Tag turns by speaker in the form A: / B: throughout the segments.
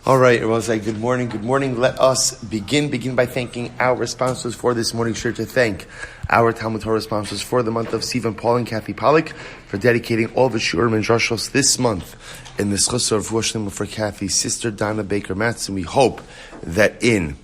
A: All right, we'll say good morning. Good morning. Let us begin by thanking our sponsors for this morning. Sure to thank our Talmud Torah sponsors for the month of Sivan, Paul and Kathy Pollack, for dedicating all the Shurim and Drashos this month in the Schusar of Vushlim for Kathy's sister Donna Baker Matz, and we hope that in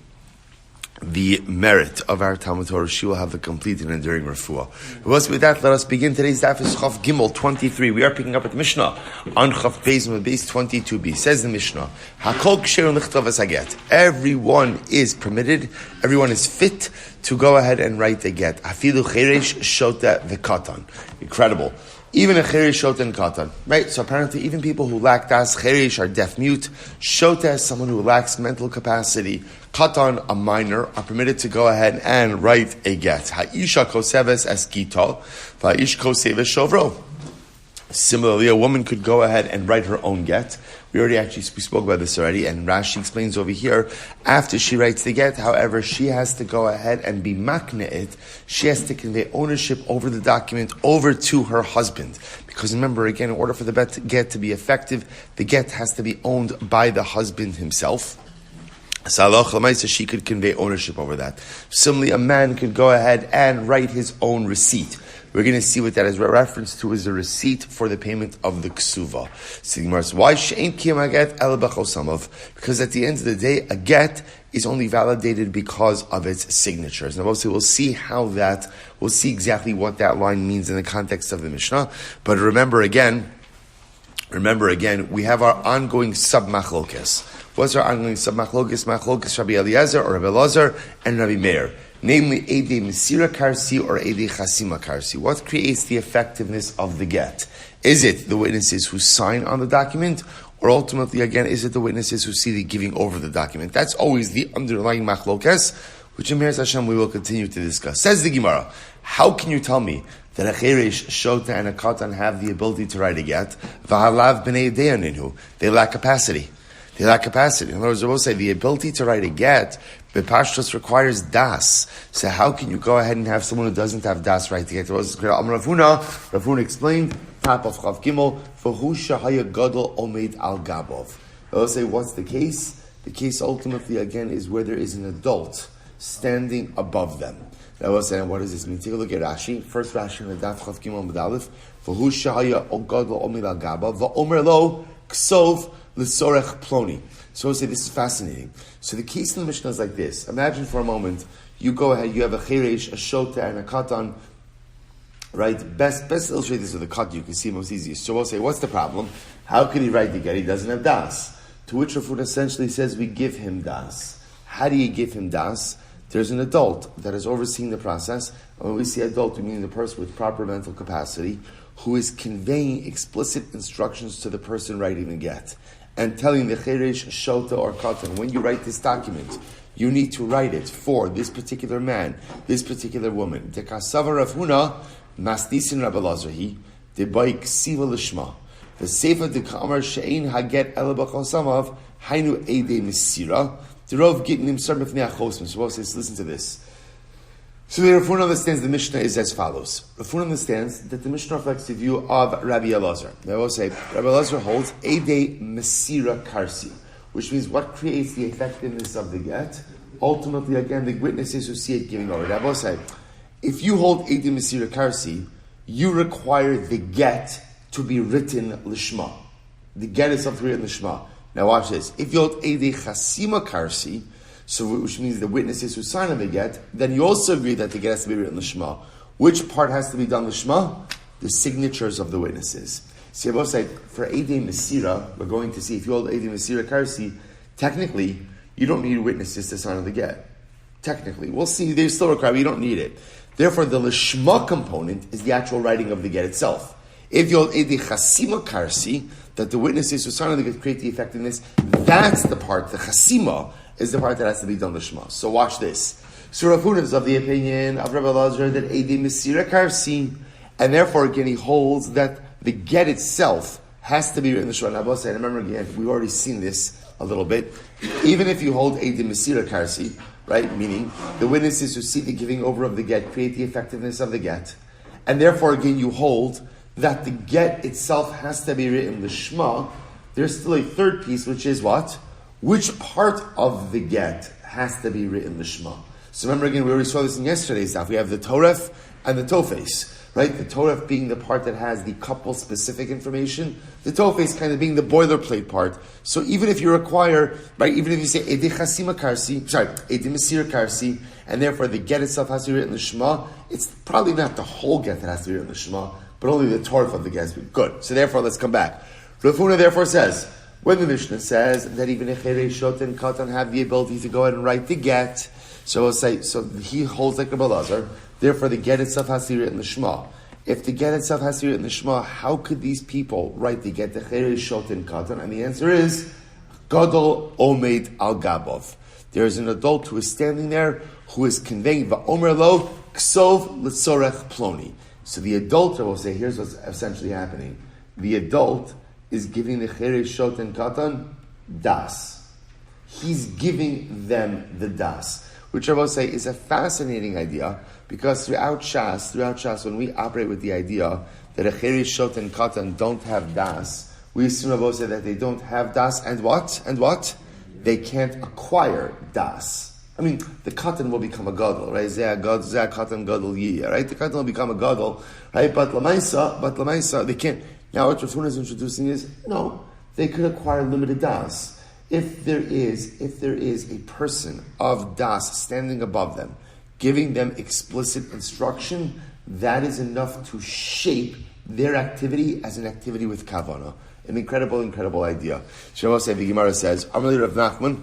A: the merit of our Talmud Torah, she will have the complete and enduring refuah. With that, let us begin. Today's daf is Chaf Gimel 23. We are picking up at the Mishnah on Chaf Beis and Beis 22b. Says the Mishnah, Hakol Ksher Lichtav as Haget. Everyone is permitted, everyone is fit to go ahead and write a get. Afilu Cheresh Shota V'Katan. Incredible. Even a Cheresh, Shota, and Katan. Right? So apparently even people who lack Das, Cheresh, are deaf mute. Shota is someone who lacks mental capacity. Katan, a minor, are permitted to go ahead and write a get. Ha'isha koseves es gito, va'ish koseves shovro. Similarly, a woman could go ahead and write her own get. We spoke about this already, and Rashi explains over here, after she writes the get, however, she has to go ahead and be makne'it. She has to convey ownership over the document over to her husband. Because remember, again, in order for the get to be effective, the get has to be owned by the husband himself. So she could convey ownership over that. Similarly, a man could go ahead and write his own receipt. We're going to see what that is reference to is a receipt for the payment of the ksuva. Why she'ain kiyam haget el b'chosamav? Because at the end of the day, a get is only validated because of its signatures. Now, obviously, we'll see exactly what that line means in the context of the Mishnah. But remember again, we have our ongoing sub-machlokes. What's our ongoing sub-machlokes? Machlokes Rabbi Eliezer or Rabbi Elazar and Rabbi Meir. Namely, Eidei Mesira Karsi or Eidei Chasima Karsi. What creates the effectiveness of the get? Is it the witnesses who sign on the document? Or ultimately, again, is it the witnesses who see the giving over the document? That's always the underlying machlokes, which in Meir Hashem we will continue to discuss. Says the Gemara, how can you tell me that a cheresh, shota, and a katan have the ability to write a get? V'halav b'nei deyaninhu. They lack capacity. In other words, I will say the ability to write a get, Bepashtos requires das. So how can you go ahead and have someone who doesn't have das write the get? Rav Huna explained, top of Chav Gimel, V'hu shahaya gadol omeid al gabov. I will say, what's the case? The case ultimately, again, is where there is an adult standing above them. I will say, what does this mean? Take a look at Rashi. First Rashi in the Daf Chav Gimel Medalef. V'hu shahaya gadol omeid al gabov. V'omer lo ksov l'sorech ploni. So I say this is fascinating. So the case in the Mishnah is like this. Imagine for a moment, you go ahead, you have a cheresh, a shota, and a katan. Right? Best illustrate this with a cut. You can see most easiest. So we'll say, what's the problem? How can he write the get? He doesn't have das. To which Rav Huna essentially says, we give him das. How do you give him das? There's an adult that is overseeing the process. And when we say adult, we mean the person with proper mental capacity who is conveying explicit instructions to the person writing the get. And telling the cheresh, shota, or katan, when you write this document, you need to write it for this particular man, this particular woman. The kasava Rav Huna, masnisin Rabbi Elazar, the baik siva lishma. The sefer de kamar she'ein haget ela b'chosamav, hainu eidei mesira. The Rav Gittin himself b'fnei achosim. So listen to this. So the Rav Huna understands the Mishnah is as follows. Rav Huna understands that the Mishnah reflects the view of Rabbi Elazar. They will say, Rabbi Elazar holds Eidei Mesira Karsi, which means what creates the effectiveness of the get? Ultimately, again, the witnesses who see it giving over. They will say, if you hold Eidei Mesira Karsi, you require the get to be written Lishma. The get itself to be written Lishma. Now watch this. If you hold Eidei Chasima Karsi, so which means the witnesses who sign on the get, then you also agree that the get has to be written l'shma. Which part has to be done l'shma? The signatures of the witnesses. So you both say, for Eidei Mesira, we're going to see, if you hold Eidei Mesira Karsi, technically, you don't need witnesses to sign on the get. Technically. We'll see, they still require, but you don't need it. Therefore, the l'shma component is the actual writing of the get itself. If you hold Eidei Chasima Karsi, that the witnesses who sign on the get create the effectiveness, that's the part, the Chasima, is the part that has to be done l'shma. So watch this. So Rav Huna is of the opinion of Rabbi Elazar that Eidei Mesira Karsi, and therefore again he holds that the get itself has to be written l'shma. Now, and remember again, we've already seen this a little bit. Even if you hold Eidei Mesira Karsi, right, meaning the witnesses who see the giving over of the get create the effectiveness of the get, and therefore again you hold that the get itself has to be written l'shma, there's still a third piece, which is what? which part of the get has to be written Lishma? So remember again, we already saw this in yesterday's stuff. We have the Toref and the Tofes, right? The Toref being the part that has the couple-specific information, the Tofes kind of being the boilerplate part. So even if you require, right, even if you say Edi Chasima Karsi, Edi Mesir Karsi, and therefore the get itself has to be written Lishma, it's probably not the whole get that has to be written Lishma, but only the Toref of the get has to be. Good. So therefore, let's come back. Rav Huna therefore says, when the Mishnah says that even if Cherei Shot and Katan have the ability to go ahead and write the get, so we'll say, so he holds like a Belazar, therefore the get itself has to be written Lishma. If the get itself has to be written Lishma, how could these people write the get, the Cherei Shot and Katan? And the answer is, Gadol Omeid Al Gabov. There is an adult who is standing there, who is conveying Va'omer Lo, Ksov L'tzorech Ploni. So the adult, I will say, here's what's essentially happening. The adult is giving the Cherei Shot and Katan Das. He's giving them the Das, which I will say is a fascinating idea, because throughout Shas, when we operate with the idea that a Cherei Shot and Katan don't have Das, we assume, I will say, that they don't have Das, and what? They can't acquire Das. I mean, the Katan will become a Gadol, right? Zeh Katan Gadol Yiyah, right? The Katan will become a Gadol, right? But Lamaisa, they can't. Now what Rav Huna is introducing is, no, they could acquire limited Das. If there is a person of Das standing above them, giving them explicit instruction, that is enough to shape their activity as an activity with Kavanah. An incredible idea. Shemot say, the Gemara says, Amrli Rav Nachman.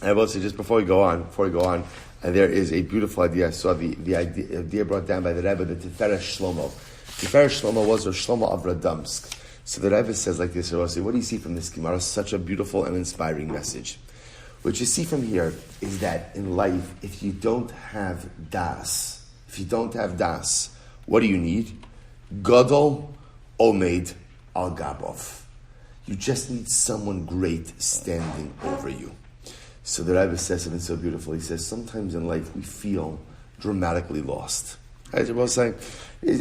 A: I will say, just before we go on, there is a beautiful idea. I saw the idea brought down by the Rebbe, the Tiferet Shlomo. Tiferet Shlomo was Shlomo of Radomsk. So the Rebbe says like this, I will say, what do you see from this Gemara? Such a beautiful and inspiring message. What you see from here is that in life, if you don't have Das, what do you need? Gadol Omeid Al Gabov. You just need someone great standing over you. So the Rebbe says something so beautiful. He says, sometimes in life we feel dramatically lost. As you're both saying,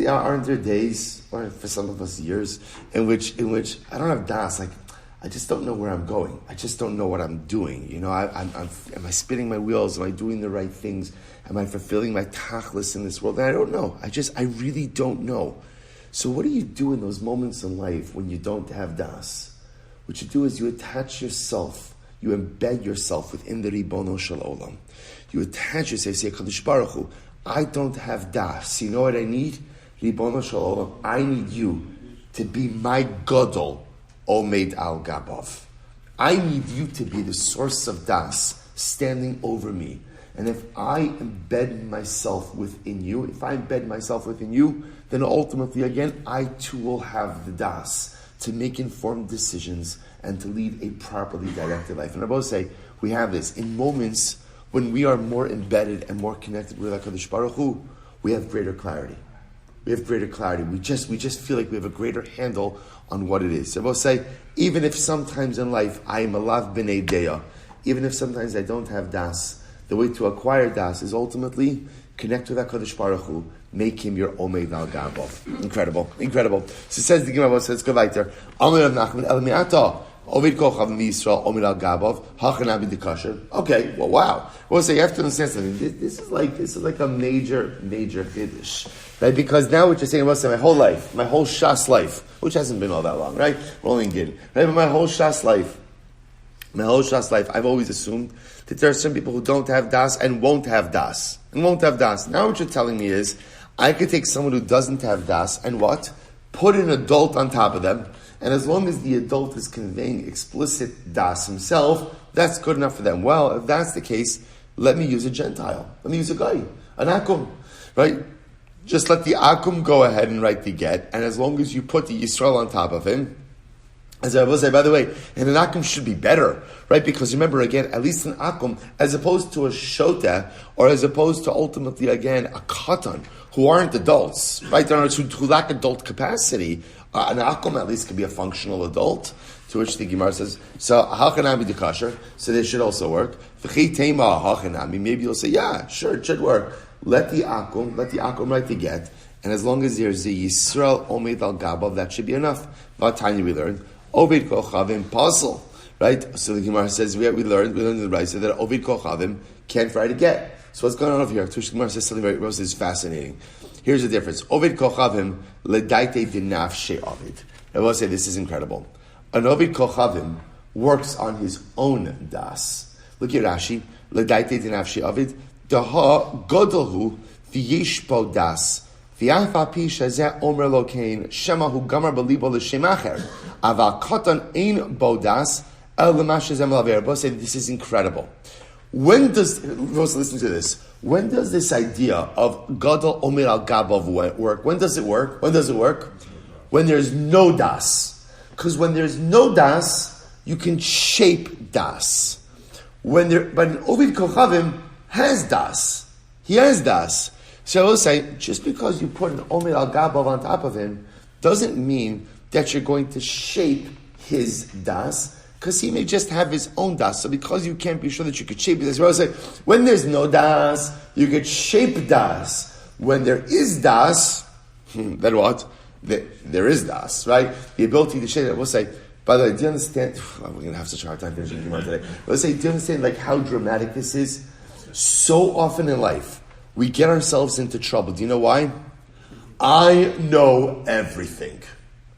A: aren't there days, or for some of us years, in which I don't have Das, like, I just don't know where I'm going. I just don't know what I'm doing. You know, am I spinning my wheels? Am I doing the right things? Am I fulfilling my tachlis in this world? And I don't know. I really don't know. So what do you do in those moments in life when you don't have Das? What you do is you attach yourself, you embed yourself within the Ribono Shel Olam. You attach yourself, say, Kadosh Baruch Hu, I don't have Das. You know what I need? Ribono Shel Olam, I need you to be my Gadol Omeid Al Gabov. I need you to be the source of Das, standing over me. And if I embed myself within you, then ultimately, again, I too will have the Das to make informed decisions and to lead a properly directed life. And I both say, we have this. In moments when we are more embedded and more connected with HaKadosh Baruch Hu, we have greater clarity. We just feel like we have a greater handle on what it is. So I both say, even if sometimes in life I am alav b'nei deya, even if sometimes I don't have Das, the way to acquire Das is ultimately connect with HaKadosh Baruch Hu, make him your Omeid Al Gabov. Incredible. So it says the Gemara, let's go right there. Amar Rav Nachman El Mi'ata, Ovid Kochav Yisrael Omeid Al Gabov, Hachanabi de Kasher. Okay, well, wow. Well, so you have to understand something. This is like a major Kiddush, right? Because now what you're saying about my whole life, my whole Shas life, which hasn't been all that long, right? We're only in Gittin, right? But my whole Shas life, I've always assumed that there are some people who don't have Das and won't have Das. Now what you're telling me is, I could take someone who doesn't have Das and what? Put an adult on top of them, and as long as the adult is conveying explicit Das himself, that's good enough for them. Well, if that's the case, let me use a Gentile. Let me use a guy, an Akum, right? Just let the Akum go ahead and write the get, and as long as you put the Yisrael on top of him, as I will say, by the way, and an Akum should be better, right? Because remember, again, at least an Akum, as opposed to a Shota, or as opposed to ultimately, again, a Katan, who aren't adults, right? Who lack adult capacity, an Akum at least could be a functional adult, to which the Gemara says, so Hachanami de Kasher, so they should also work. Maybe you'll say, yeah, sure, it should work. Let the Akum write the get, and as long as there's a Yisrael Omeid Al Gabav, that should be enough. What time we learn? Ovid Kochavim Puzzle, right? So the Gemara says we learned in the Brisa that Ovid Kochavim can't write a get. So what's going on over here? Tush Gemara says something very is fascinating. Here's the difference. Ovid Kochavim ledaite dinafshe Ovid. I will say this is incredible. An Ovid Kochavim works on his own das. Look at Rashi. Ledaite dinafshe Ovid. Daha godolhu v'yeshpo das. V'yafa pi shazeh omer lokein shemahu gamar belibo l'shemacher. Aval katan ein bodas el l'mashazem laver. Say this is incredible. When does listen to this? When does this idea of gadol omer al gabav work? When does it work? When does it work? When there's no das. Because when there's no das, you can shape das. But an Ovid Kochavim has das. He has das. So I will say, just because you put an Omer al Gabav on top of him, doesn't mean that you're going to shape his das, because he may just have his own das. So because you can't be sure that you could shape it, I will say, when there's no das, you could shape das. When there is das, then what? There is das, right? The ability to shape it. We'll say, by the way, do you understand? We're going to have such a hard time finishing Gemara today. Let's say, do you understand like how dramatic this is? So often in life, we get ourselves into trouble. Do you know why? I know everything.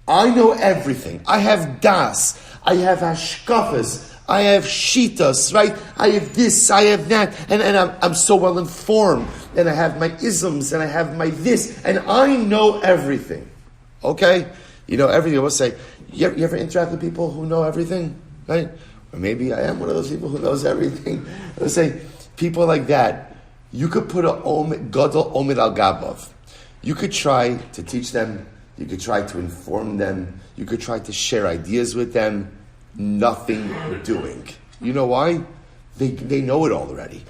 A: I know everything. I have das. I have hashkafas. I have shitas, right? I have this, I have that. And I'm so well informed. And I have my isms, and I have my this. And I know everything. Okay? You know everything. I will say, you ever interact with people who know everything? Right? Or maybe I am one of those people who knows everything. I will say, people like that, you could put a gadol omid al gabav. You could try to teach them. You could try to inform them. You could try to share ideas with them. Nothing doing. You know why? They know it all already.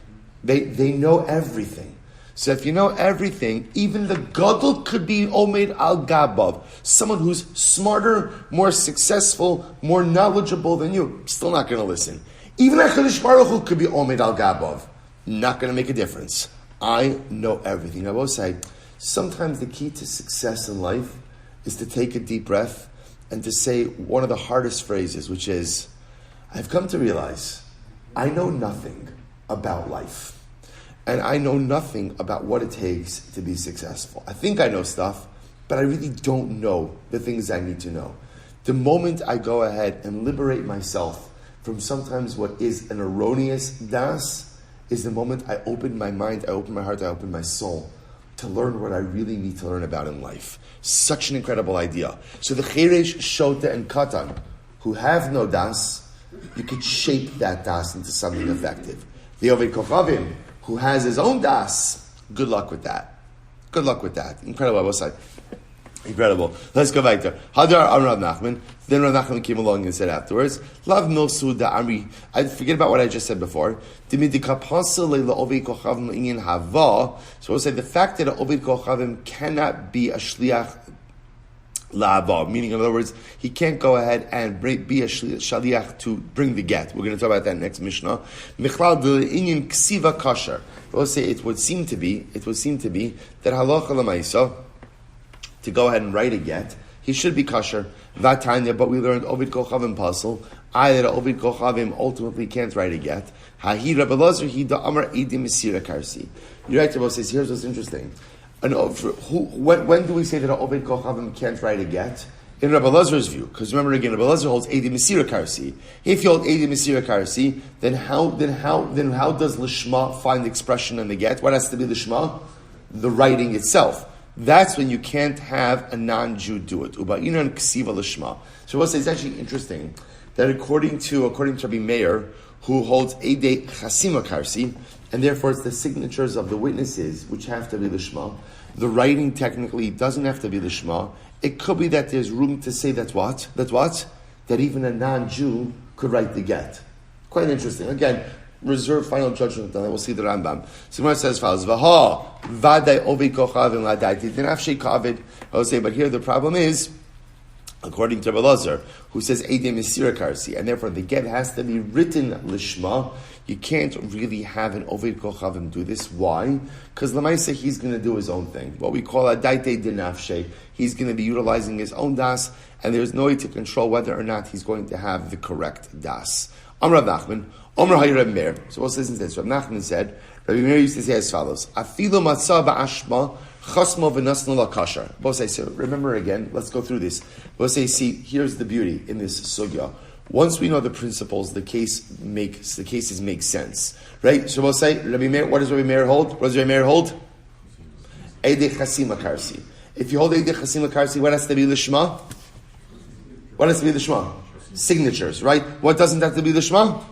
A: They know everything. So if you know everything, even the gadol could be omid al gabav. Someone who's smarter, more successful, more knowledgeable than you. Still not going to listen. Even HaKadosh Baruch Hu could be omid al gabav. Not going to make a difference. I know everything. I will say, sometimes the key to success in life is to take a deep breath and to say one of the hardest phrases, which is, I've come to realize I know nothing about life. And I know nothing about what it takes to be successful. I think I know stuff, but I really don't know the things I need to know. The moment I go ahead and liberate myself from sometimes what is an erroneous das, is the moment I open my mind, I open my heart, I open my soul to learn what I really need to learn about in life. Such an incredible idea. So the Cheresh, Shota, and Katan, who have no das, you could shape that das into something effective. The Ovid Kochavim, who has his own das, good luck with that. Good luck with that. Incredible, I will say. Incredible. Let's go back there. Hadar Rav Nachman. Then Rav Nachman came along and said afterwards, Lav Milsu da Amri. I forget about what I just said before. So we'll say the fact that an Ovid Kochavim cannot be a shliach la'ava, meaning in other words, he can't go ahead and be a shliach to bring the get. We're going to talk about that next Mishnah. Michlal d'inyan ksiva kasher. We'll say it would seem to be that halacha l'maisa, to go ahead and write a get, he should be kosher. Vatanya, but we learned Ovid Kochavim puzzle. That Ovid Kochavim ultimately can't write a get. Hahi Rabbi Lazar he da Amar Edim Mesira Karsi. You're right, Rabbi says, here's what's interesting. When do we say that Ovid Kochavim can't write a get? In Rabbi Lazar's view, because remember again, Rabbi Lazar holds Edim Mesira Karsi. If you hold Edim Mesira Karsi, then how does Lishma find expression in the get? What has to be Lishma? The writing itself. That's when you can't have a non-Jew do it. Uba'inan ksiva l'shma. So we'll say it's actually interesting that according to Rabbi Meir, who holds Eidei Chasima Karsi, and therefore it's the signatures of the witnesses which have to be l'shma, the writing technically doesn't have to be l'shma. It could be that there's room to say that even a non-Jew could write the get. Quite interesting. Again, reserve final judgment on that. We'll see the Rambam. So Gemara says follows, Vaha, Vadai Ovid Kochavim Ladai Dinafshei Kavid. I will say, but here the problem is according to Rabbi Lazar, who says Eidei Mesira Karsi, and therefore the get has to be written Lishma. You can't really have an Oved Kochavim do this. Why? Because Lamaisa, he's going to do his own thing. What we call a Daite Dinafshe. He's going to be utilizing his own Das, and there's no way to control whether or not he's going to have the correct Das. Amr Rav Nachman, Amr Higher Meir. So let's listen to this. Rav Nachman said, Rabbi Meir used to say as follows, Afilu matzah ba'ashma chasmo v'nasnu lakasher. Both say, so remember again, let's go through this. Both say, see, here's the beauty in this sugya. Once we know the principles, the cases make sense. Right? So we'll say, Rabbi Meir, what does Rabbi Meir hold? What does Rabbi Meir hold? Eidei Chasima Karsi. If you hold Eidei Chasima Karsi, what has to be Lishma? What has to be Lishma? Signatures, right? What doesn't have to be Lishma?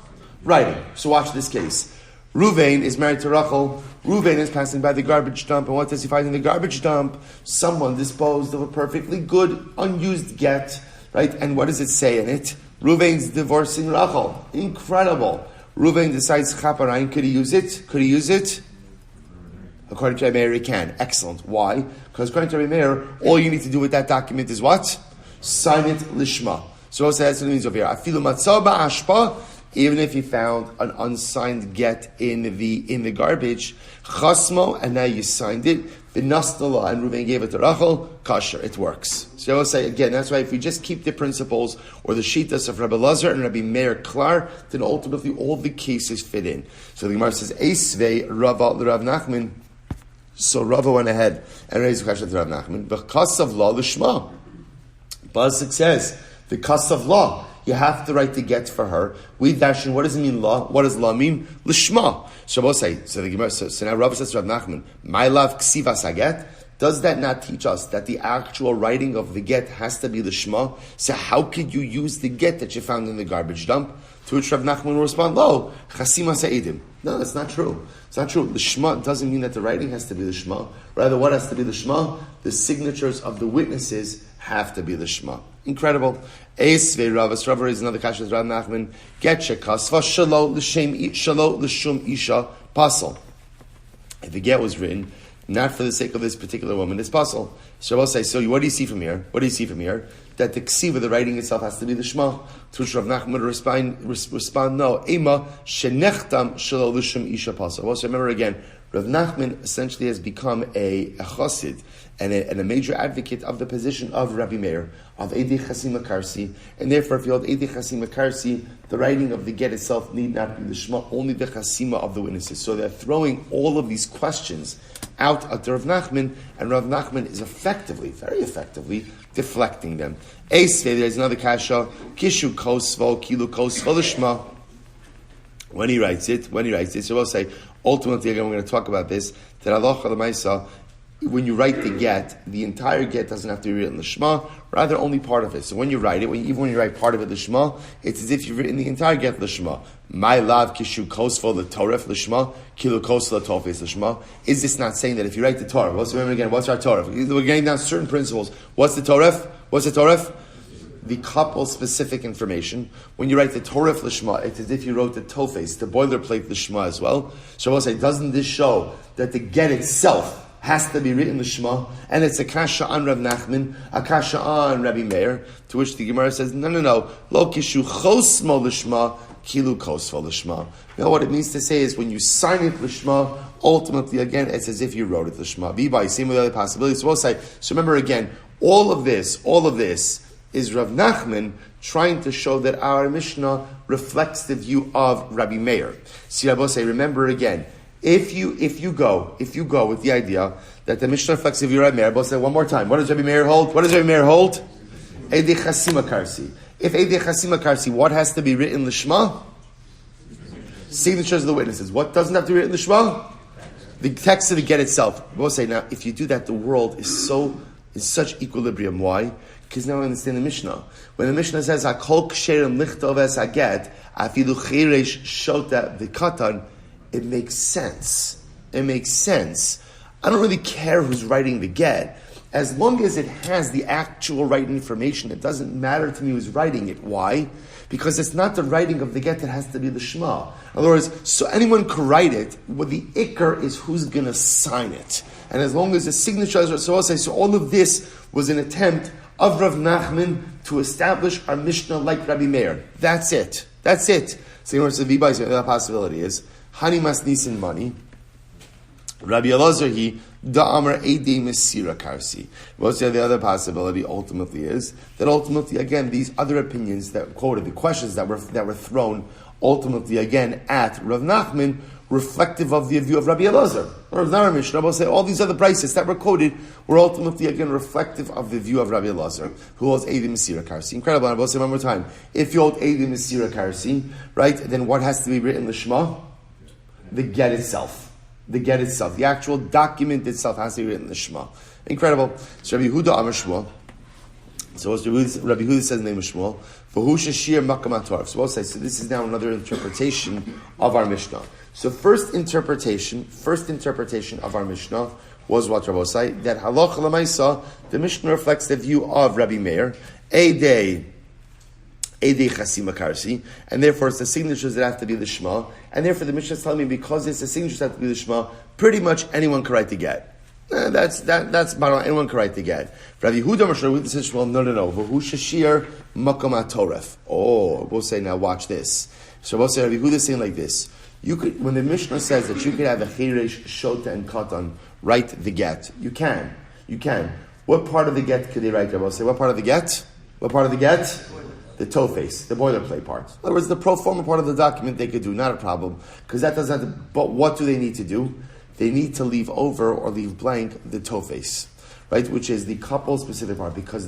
A: Writing. So watch this case. Ruvain is married to Rachel. Ruvain is passing by the garbage dump, and what does he find in the garbage dump? Someone disposed of a perfectly good, unused get, right? And what does it say in it? Ruvain's divorcing Rachel. Incredible. Ruvain decides Chaparain. Could he use it? Could he use it? According to Rabbi Meir, he can. Excellent. Why? Because according to Rabbi Meir, all you need to do with that document is what? Sign it Lishma. So that's what it means over here. Afilu matzah ba'ashpa. Even if he found an unsigned get in the garbage, chasmo, and now you signed it, v'nasnala, and Reuven gave it to Rachel, kasher, it works. So I will say again, that's why if we just keep the principles or the shitas of Rabbi Lazar and Rabbi Meir klar, then ultimately all the cases fit in. So the Gemara says, Eisvei Rava Rav Nachman. So Rava went ahead and raised the question to Rav Nachman. V'kasav law l'shma. Basik says, the kasav law. You have to write the get for her. We dash in, what does it mean, law? What does law mean? Lishma. Shabbos say, so the Gemara, so now Rav says to Rav Nachman, my love ksivas haget. Does that not teach us that the actual writing of the get has to be lishma? So how could you use the get that you found in the garbage dump? To which Rav Nachman will respond, lo, chasima sa'idim. No, that's not true. It's not true. Lishma doesn't mean that the writing has to be lishma. Rather, what has to be lishma? The signatures of the witnesses have to be lishma. Incredible. Eisvei Ravas Rava is another kasha with Rav Nachman. Get shekasva shalo l'shum isha pasal. If the get was written not for the sake of this particular woman, it's pasal. So I'll say, so what do you see from here? What do you see from here? That the ksiva, the writing itself, has to be the shema. To which Rav Nachman respond, no. Ema shenechtam shalo l'shum isha pasal. Also remember again, Rav Nachman essentially has become a chassid and a major advocate of the position of Rabbi Meir, of Eidei Chasima Karsi, and therefore if you hold Eidei Chasima Karsi, the writing of the get itself need not be the Shema, only the Chasima of the witnesses. So they're throwing all of these questions out at Rav Nachman, and Rav Nachman is effectively, very effectively, deflecting them. There's another kasha, Kishu Kosvo, Kilu Kosvo Lishma. When he writes it, so we'll say, ultimately, again, we're going to talk about this, that Allah Chalamaysa, when you write the get, the entire get doesn't have to be written l'shma, rather only part of it. So when you write it, even when you write part of it l'shma, it's as if you've written the entire get l'shma. My love kishu kosfo l'toref l'shma, kilu kosfo l'tofes l'shma. Is this not saying that if you write the Torah, remember again, what's our Torah? We're getting down certain principles. What's the Torah? What's the Torah? The couple specific information. When you write the Torah l'shma, it's as if you wrote the tofes, the boilerplate l'shma as well. So I will say, doesn't this show that the get itself has to be written l'shma, and it's a kasha on Rav Nachman, a kasha on Rabbi Meir, to which the Gemara says, no, lo kishu chosmo l'shma, kilu kosvo l'shma. Now what it means to say is when you sign it l'shma, ultimately again, it's as if you wrote it l'shma. Vibai, same with other possibilities. So we'll say, so remember again, all of this is Rav Nachman trying to show that our Mishnah reflects the view of Rabbi Meir. See, I will say, remember again, if you go with the idea that the Mishnah reflects the view of Rabbi Meir, I will say one more time, what does Rabbi Meir hold? Eidei Chasima Karsi. If Eidei Chasima Karsi, what has to be written l'shma? Signatures of the witnesses. What doesn't have to be written l'shma? The text of the get itself. I will say, now, if you do that, the world is such equilibrium. Why? Because now I understand the Mishnah. When the Mishnah says, "Hakol ksherim lichtov es haget, afilu chiresh shota v'katan," it makes sense. It makes sense. I don't really care who's writing the get. As long as it has the actual right information, it doesn't matter to me who's writing it. Why? Because it's not the writing of the get that has to be the Shema. In other words, so anyone could write it, but the ikar is who's going to sign it. And as long as the signature is, so I'll say, so all of this was an attempt of Rav Nachman to establish our Mishnah like Rabbi Meir. That's it. So the possibility is Hani Masnisin money. Rabbi Elazar he da'amar eidei mesira karsi. What's the other possibility? Ultimately, is that again these other opinions that quoted, the questions that were thrown, ultimately again at Rav Nachman, reflective of the view of Rabbi Elazar. Or Rav Mishnah will say all these other prices that were quoted were ultimately again reflective of the view of Rabbi Elazar, who holds eidei mesira karsi. Incredible. And I will say one more time: if you hold eidei mesira karsi, right, then what has to be written in the Shema? The get itself. The actual document itself has to be written in the Shema. Incredible. So Rabbi Yehuda Amar Shmuel. So Rabbi Yehuda says in the name of Shmuel, V'hu sheshir makam haTorah. So we'll say, so this is now another interpretation of our Mishnah. So first interpretation of our Mishnah was what Rabbi say, that halacha l'maisa, the Mishnah reflects the view of Rabbi Meir, Eidei Chasima Karsi, and therefore it's the signatures that have to be the Shema, and therefore the Mishnah is telling me because it's the signatures that have to be the Shema, pretty much anyone can write the get. That's anyone can write the get. Rabbi Yehuda Mashar says, well, no. V'hu sheshir makam haTorah. Oh, we'll say now. Watch this. So we'll say Rabbi Yehuda is saying like this. You could, when the Mishnah says that you could have a cheresh, shota, and katan write the get. You can. What part of the get could they write? We'll say what part of the get? The toface, the boilerplate part. In other words, the pro forma part of the document they could do, not a problem, because that doesn't have to, but what do they need to do? They need to leave over or leave blank the toface, right? Which is the couple specific part, because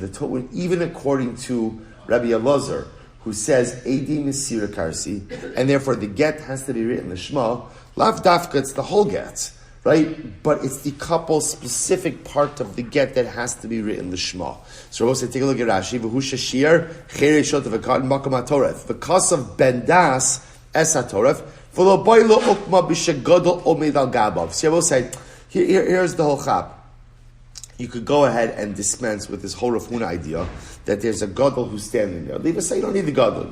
A: even according to Rabbi Elazar, who says Eidei mesira karsi, and therefore the get has to be written in the Shema, lav dafka, it's the whole get, right? But it's the couple specific part of the get that has to be written in the Shema. So we'll say, take a look at Rashi. V'hu sheshir cherei shot v'katan makam haTorah. V'kas of Ben Daas es haTorah. V'lo boilo ukma b'shegadol omed al gabav. So we'll say, here's the whole chap. You could go ahead and dispense with this whole Rav Huna idea that there's a gadol who's standing there. Leave us say you don't need the gadol.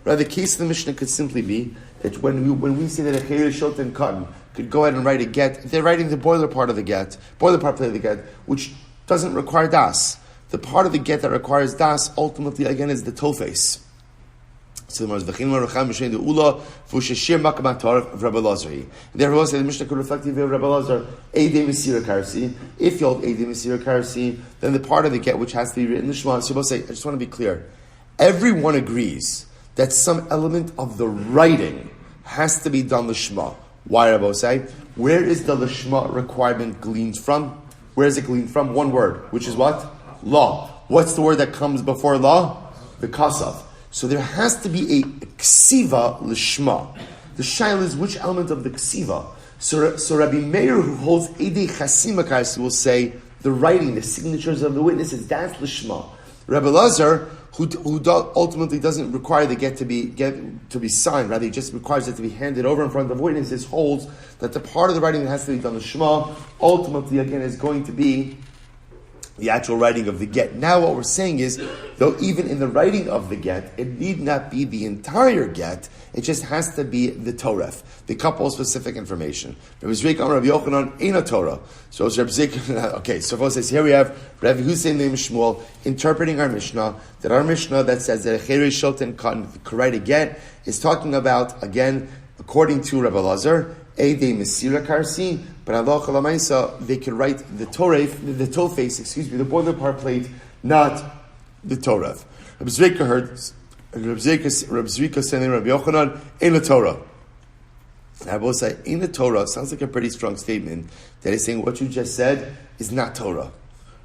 A: Rather, the case of the Mishnah could simply be that when we say that a cherei shot and katan could go ahead and write a get, they're writing the boiler part of the get, which doesn't require das. The part of the get that requires das ultimately again is the toface. So the therefore the Mishnah could reflect the view of Rabbi Elazar, Eidei mesira karsi. If you hold Eidei mesira karsi, then the part of the get which has to be written in the Shema. So say, I just want to be clear. Everyone agrees that some element of the writing has to be done the Shema. Why, Rabbi say? Where is the Lishma requirement gleaned from? Where is it gleaned from? One word, which is what? Law. What's the word that comes before law? The kasav. So there has to be a ksiva Lishma. The shail is which element of the ksiva? So Rabbi Meir, who holds Eidei Chasima Karsi, will say the writing, the signatures of the witnesses, that's Lishma. Rabbi Elazar, who ultimately doesn't require the get to be signed, rather he just requires it to be handed over in front of witnesses, holds that the part of the writing that has to be done the Shema, ultimately again is going to be the actual writing of the get. Now what we're saying is, though even in the writing of the get, it need not be the entire get, it just has to be the Torah, the couple specific information. Rabbi Yochanan ain't a Torah. So it's Rabbi Zika. Okay, so it says here we have Rabbi Hussein name Shmuel interpreting our Mishnah, that our Mishnah that says that a cherei shot and katan could write a get is talking about, again, according to Rabbi Elazar, Eidei mesira karsi, but halacha l'maisa they can write the toface, the boiler part plate, not the Torah. Rabbi Zrika heard Rabbi Zrika saying Rabbi Yochanan in the Torah. I will say in the Torah sounds like a pretty strong statement that is saying what you just said is not Torah.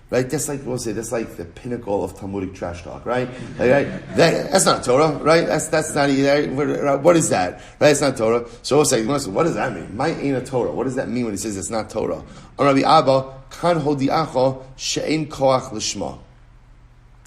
A: Right? That's like the pinnacle of Talmudic trash talk, right? That's not Torah, right? That's not either. What is that? Right? It's not Torah. So we'll say, what does that mean? My ain't a Torah. What does that mean when he says it's not Torah? On Rabbi Abba, kan hodiacho she'ein koach l'shma.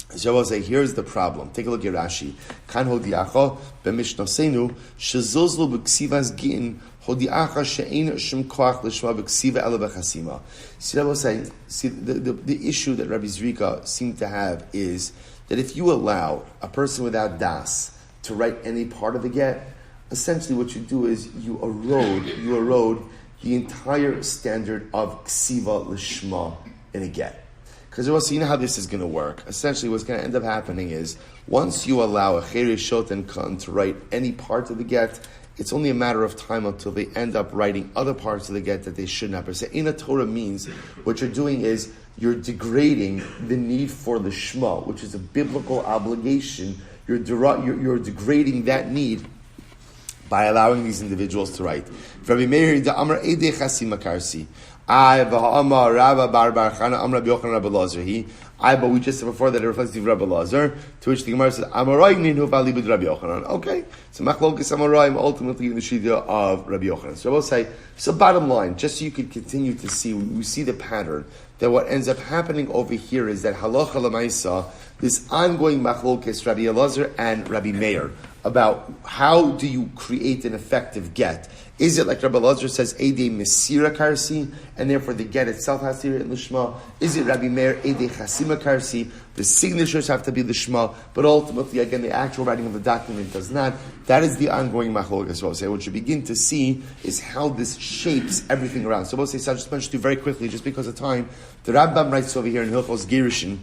A: So we'll say, here's the problem. Take a look at Rashi. Kan hodiacho b'mishnosenu shezuzlu b'ksivas Gittin hodiacha she'ein shum koach l'shma b'ksiva ela b'chasima. See, I was saying, the issue that Rabbi Zrika seemed to have is that if you allow a person without das to write any part of the get, essentially what you do is you erode the entire standard of ksiva l'shma in a get. Because also, you know how this is going to work. Essentially, what's going to end up happening is, once you allow a cheresh, shot, and katan to write any part of the get, it's only a matter of time until they end up writing other parts of the get that they should not. But in a Torah means, what you're doing is, you're degrading the need for the shema, which is a biblical obligation. You're degrading that need by allowing these individuals to write. Rabbi Meir da Amar Ede Chasima Karsi. But we just said before that it reflects the Rabbi Lazar, to which the Gemara says, Amarayim ninu valibud Rabbi Yochanan. Okay, so Machlokes Amarayim ultimately in the Shidya of Rabbi Yochanan. So I will say, so bottom line, just so you could continue to see, we see the pattern, that what ends up happening over here is that halacha l'maisa, this ongoing Machlokes Rabbi Elazar and Rabbi Meir, about how do you create an effective get. Is it like Rabbi Elazar says, Eidei Mesira Karsi, and therefore the get itself has to be written Lishma? Is it Rabbi Meir, Eidei Chasima Karsi, the signatures have to be Lishma, but ultimately, again, the actual writing of the document does not? That is the ongoing Machlokes as well. So what you begin to see is how this shapes everything around. So we'll say, so I'll just mention to you very quickly, just because of time, the Rambam writes over here in Hilchos Gerushin,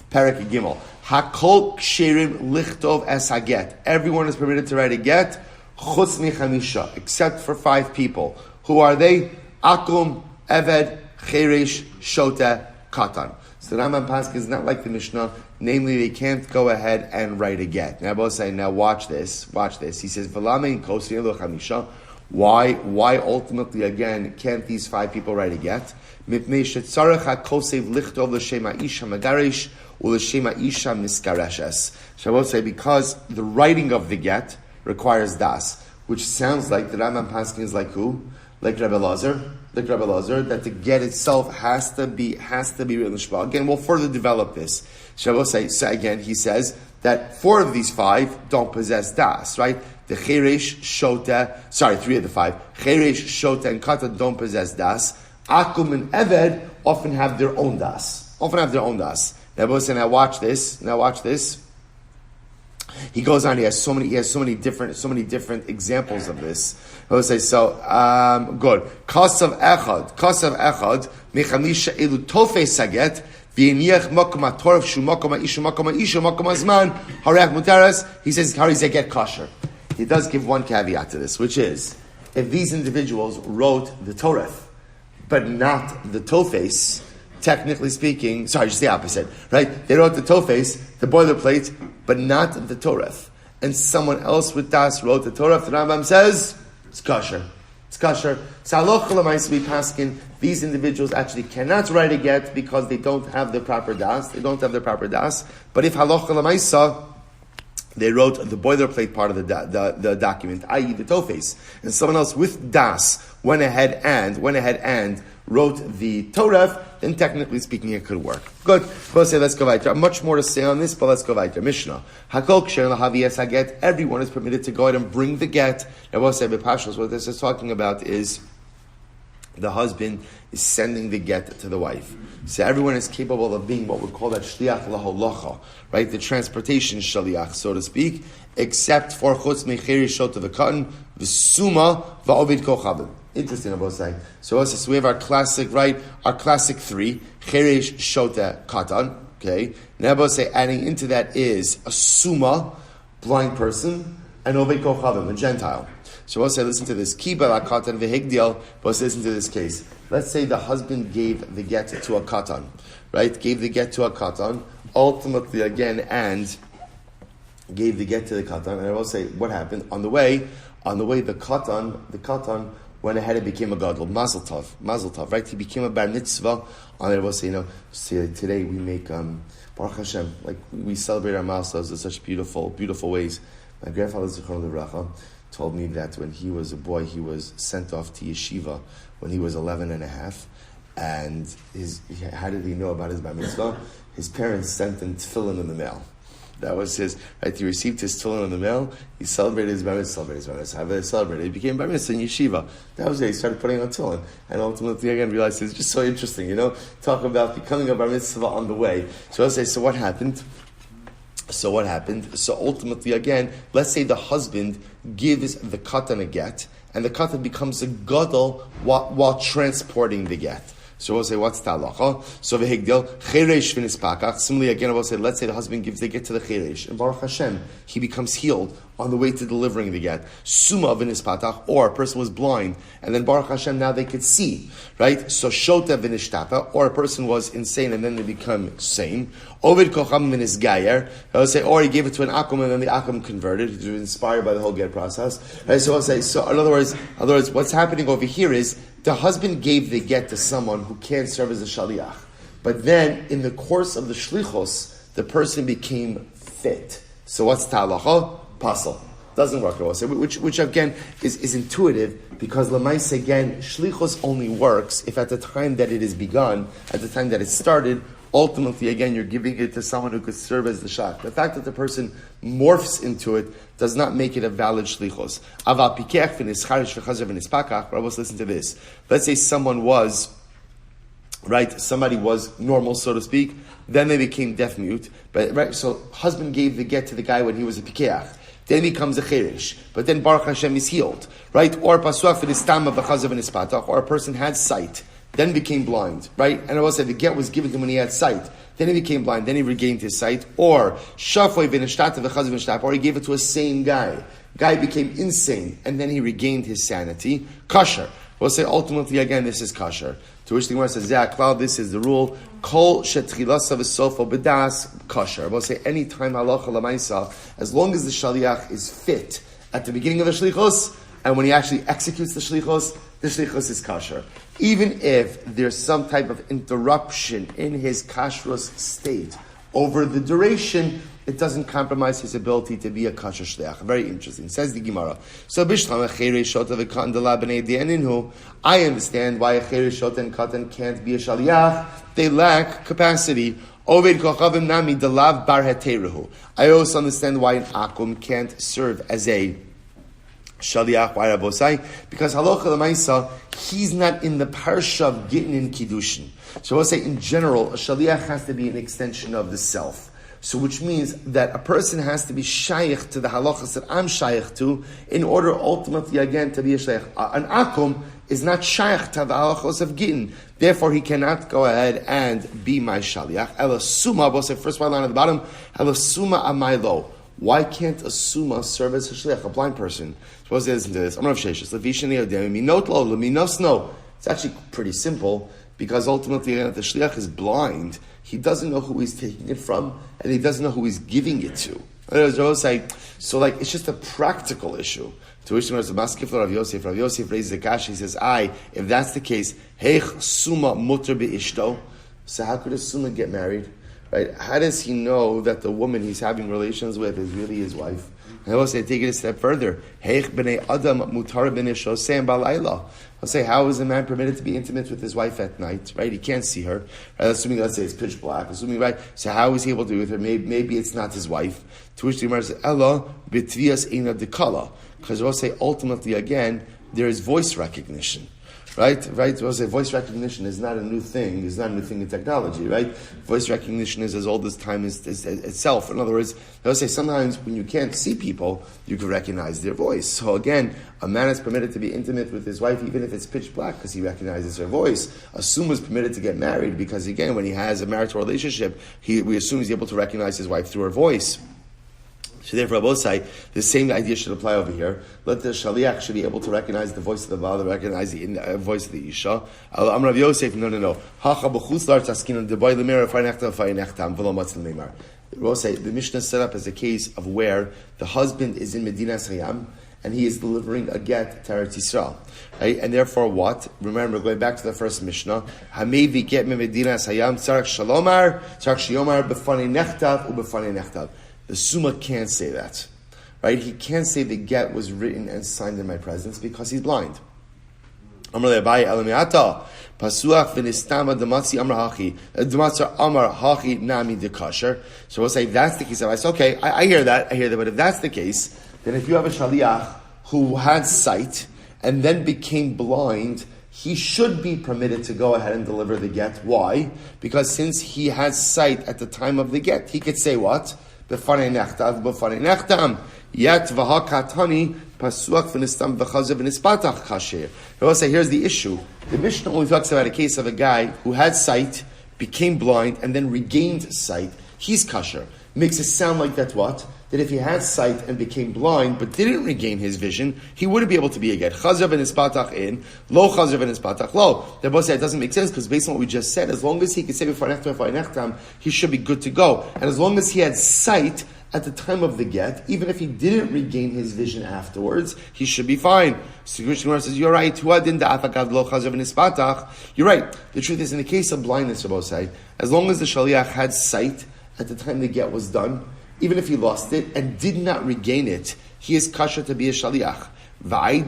A: Perek Gimel, Hakol Ksherim Lichtov Es Haget. Everyone is permitted to write a get, Chutz Michamisha, except for 5 people. Who are they? Akum, Eved, Cheresh, Shota, Katan. So the Rambam Pask is not like the Mishnah, namely they can't go ahead and write a get. Now I will say, now watch this. He says, V'lamein Kosri Elo Chamisha. Why ultimately, again, can't these 5 people write a get? Mipnei shetzarech hakosev lichtov l'shem ha'isha megarish u'l'shem ha'isha miskareshes. So I will say, because the writing of the get requires das, which sounds like the Rambam Paskin is like who? Like Rabbi Lazar, that the get itself has to be written l'shma. Again, we'll further develop this. So I will say, so again, he says that 4 of these 5 don't possess das, right? The Cheresh, Shota, 3 of the 5, Cheresh, Shota, and Katan don't possess das. Akum and Eved often have their own das. Now watch this. He goes on. He has so many different examples of this. I would say so. Good. Kasav echad mechamisha elu tofei saget v'yiniach makom atorv shu makom ha'isha makom hazman harech mutaras. He says how does that get kosher? He does give one caveat to this, which is if these individuals wrote the Torah but not the tofes, technically speaking, just the opposite, right? They wrote the tofes, the boilerplate, but not the Torah. And someone else with das wrote the Torah. The Rambam says, it's kosher. So halacha l'maisa we paskin, these individuals actually cannot write a get because they don't have the proper das. But if halacha l'maisa, they wrote the boilerplate part of the document, i.e. the tofes, and someone else with das went ahead and wrote the Torah, then technically speaking it could work. Good. We'll say let's go weiter. Much more to say on this, but let's go weiter. Mishnah. Hakol ksher lahavi es haget. Everyone is permitted to go ahead and bring the get. Now we'll say b'pashtos, what this is talking about is the husband is sending the get to the wife. So everyone is capable of being what we call that shliach laholacha, right? The transportation shliach, so to speak, except for chutz mecheri shot of the cotton, v'suma va'ovid kochavim. Interesting, I will say. So we have our classic 3, cheresh shota katan. Okay, now I will say adding into that is a suma, blind person, and oved kochavim, a Gentile. So we'll say, listen to this. Kibel katan v'higdiel. But listen to this case. Let's say the husband gave the get to a katan, right? Gave the get to a katan. Ultimately, again, and gave the get to the katan. And I will say, what happened on the way? The katan went ahead and became a gadol. Mazel tov, right? He became a bar mitzvah. And I will say, today we make Baruch Hashem, like we celebrate our milestones in such beautiful ways. My grandfather Zichron Livracha told me that when he was a boy, he was sent off to yeshiva when he was 11 and a half. And how did he know about his bar mitzvah? His parents sent him tefillin in the mail. That was his, right? He received his tefillin in the mail. He celebrated his bar mitzvah. He became bar mitzvah in yeshiva. That was it. He started putting on tefillin. And ultimately, again, realized it's just so interesting, talk about becoming a bar mitzvah on the way. So I'll say, so what happened? So ultimately, again, let's say the husband gives the katan a get, and the katan becomes a gadol while transporting the get. So we'll say, what's talacha? So v'higdil, cheresh v'nispakach. Similarly, again, we'll say, let's say the husband gives the get to the cheresh, and Baruch Hashem, he becomes healed on the way to delivering the get. Suma v'nispatach, or a person was blind, and then Baruch Hashem, now they could see, right? So shota v'nishtapa, or a person was insane, and then they become sane. Ovid kocham v'nisgayer, I'll say, or he gave it to an akum, and then the akum converted. He was inspired by the whole get process. Right? So I'll say, so in other words, what's happening over here is, the husband gave the get to someone who can't serve as a shaliach. But then, in the course of the shlichus, the person became fit. So what's talacha? Pasal. Doesn't work at all. So which again is intuitive, because lemaise again, shlichus only works if at the time that it is begun, at the time that it started, ultimately again you're giving it to someone who could serve as the shach. The fact that the person morphs into it does not make it a valid shlichus. Aval pikech v'nischarish v'chazer v'nispakach. But let's listen to this. Let's say somebody was normal, so to speak, then they became deaf mute. But right, so husband gave the get to the guy when he was a pikeach. Then he becomes a cherish. But then Baruch Hashem is healed. Right? Or pasuach v'nistama v'chazer v'nispatach. Or a person had sight, then became blind. Right? And I will say the get was given to him when he had sight. Then he became blind. Then he regained his sight. Or shafoy v'nishtata v'chazer v'nishtapa. Or he gave it to a sane guy. Guy became insane, and then he regained his sanity. Kasher. We'll say ultimately again, this is kasher. To which the Gemara says, Cloud, this is the rule. Kol shetchilasa v'sofo b'das kasher. We'll say any time halacha l'maisa, as long as the shaliach is fit at the beginning of the shlichus, and when he actually executes the shlichus is kasher. Even if there's some type of interruption in his kashrus state over the duration, it doesn't compromise his ability to be a kasher shliach. Very interesting. Says the Gemara. So bishlam echere shota v'katan dela b'nei dieninhu. I understand why a echere shota and katan can't be a shaliach. They lack capacity. Oved kochavim nami delav bar heteruhu. I also understand why an akum can't serve as a shaliach. Why Rabosai? Because halacha l'maisa, he's not in the parsha of Gittin in kiddushin. So we'll say in general, a shaliach has to be an extension of the self. So which means that a person has to be shaykh to the halachas that I'm shaykh to in order ultimately again to be a shaykh. An akum is not shaykh to the halachas of Gittin. Therefore he cannot go ahead and be my shaliach. Ela suma, we'll say first line at the bottom, ela suma amaylo. Why can't a suma serve as a shaliach, a blind person? Suppose they listen to this. I'm going to have sheshes. It's actually pretty simple, because ultimately if the shliach is blind, he doesn't know who he's taking it from, and he doesn't know who he's giving it to. So it's just a practical issue. To which the maskif Rav Yosef raises the kash. He says, if that's the case, heich suma muter beishto. So how could a suma get married? Right? How does he know that the woman he's having relations with is really his wife? And I will say, take it a step further. Heich b'nei adam mutar b'nei shosem balayla. I'll say, how is a man permitted to be intimate with his wife at night? Right? He can't see her. Right? Assuming, let's say, it's pitch black. Assuming, right? So how is he able to be with her? Maybe it's not his wife. To which the Gemara says, Ella b'tvias eina dekala. Because we'll say, ultimately, again, there is voice recognition. Right? We'll say voice recognition is not a new thing. It's not a new thing in technology, right? Voice recognition is as old as time is itself. In other words, they'll say sometimes when you can't see people, you can recognize their voice. So again, a man is permitted to be intimate with his wife even if it's pitch black because he recognizes her voice. A suma is permitted to get married because again, when he has a marital relationship, we assume he's able to recognize his wife through her voice. So therefore, Rabosai, the same idea should apply over here. Let the shaliach should be able to recognize the voice of the father, recognize the voice of the isha. Amar Rav Yosef, no. Rabosai, the Mishnah is set up as a case of where the husband is in Medina Sayam and he is delivering a get to Eretz Yisrael. Right? And therefore what? Remember, going back to the first Mishnah, Hamevi get me Medina Sayam, Tzarech Shalomar, Tzarech Shiomar, B'fanei Nechtav, U'B'fanei Nechtav. The Summa can't say that, right? He can't say the get was written and signed in my presence because he's blind. Amar le'abai elamiata pasuach v'nistama dematzi amar hachi dematzi amar hachi nami dekasher. So we'll say that's the case. I say, okay, I hear that. But if that's the case, then if you have a shaliach who had sight and then became blind, he should be permitted to go ahead and deliver the get. Why? Because since he has sight at the time of the get, he could say what? B'fanei nechtav, b'fanei nechtam. Yet v'hakatani pasuach v'nistam v'chazav v'nispatach kasher. I will say, here's the issue. The Mishnah only talks about a case of a guy who had sight, became blind, and then regained sight. He's kasher. Makes it sound like that what? That if he had sight and became blind, but didn't regain his vision, he wouldn't be able to be a get. Chazav v'nispatach in, lo chazav v'nispatach lo. They both say it doesn't make sense, because based on what we just said, as long as he could say before nechtam, he should be good to go. And as long as he had sight at the time of the get, even if he didn't regain his vision afterwards, he should be fine. So Gemara says, you're right. You're right. The truth is, in the case of blindness, Rabbi say, as long as the shaliach had sight at the time the get was done, even if he lost it and did not regain it, he is kasher to be a shaliach. But I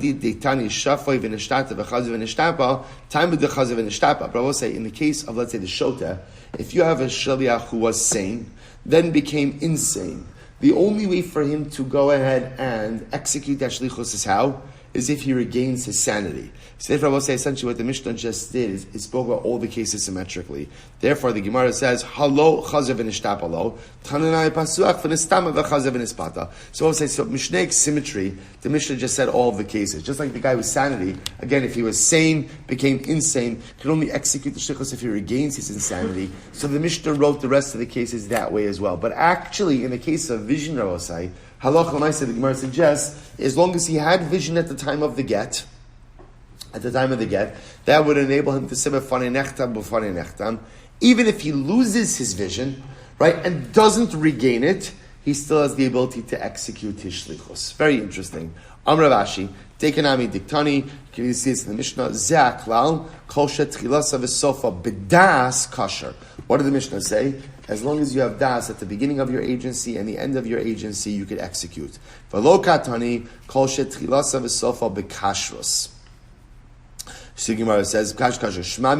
A: will say, in the case of, let's say, the shota, if you have a shaliach who was sane, then became insane, the only way for him to go ahead and execute that shlichus is how? Is if he regains his sanity. So therefore I will say essentially what the Mishnah just did is it spoke about all the cases symmetrically. Therefore the Gemara says, Halo chazav v'nishtapalo, Tananai pasuach v'nistama v'chazav v'nispata. So I will say, so Mishnaic symmetry, the Mishnah just said all of the cases. Just like the guy with sanity, again, if he was sane, became insane, could only execute the shlichus if he regains his insanity. So the Mishnah wrote the rest of the cases that way as well. But actually, in the case of vision, I will say, Halach l'maaseh, the Gemara suggests, as long as he had vision at the time of the get, that would enable him to say b'fanei nechtam. Even if he loses his vision, right, and doesn't regain it, he still has the ability to execute his shlichus. Very interesting. Amar Rashi, Tekanami Diktani, can you see this in the Mishnah? Ze'aklal, kol she'tchilasa v'sofa b'das kasher. What did the Mishnah say? As long as you have das at the beginning of your agency and the end of your agency, you could execute. V'lo katani, kol she'tchilasa v'sofa b'kashrus. Gemara says, Shma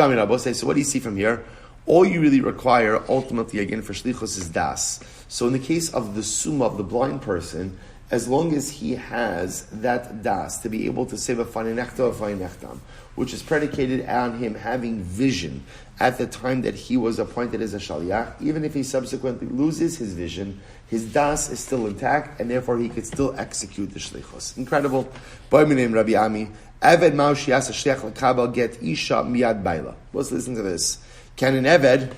A: mina, both say, so what do you see from here? All you really require, ultimately, again, for shlichus is das. So in the case of the summa of the blind person, as long as he has that das to be able to say v'fanei nechtam, which is predicated on him having vision at the time that he was appointed as a shaliach, even if he subsequently loses his vision, his das is still intact, and therefore he could still execute the shlichus. Incredible. Boy, my name Rabbi Ami. Eved ma'ushi yasa shliach l'kabel get isha miyad baila. Let's listen to this. Can an Eved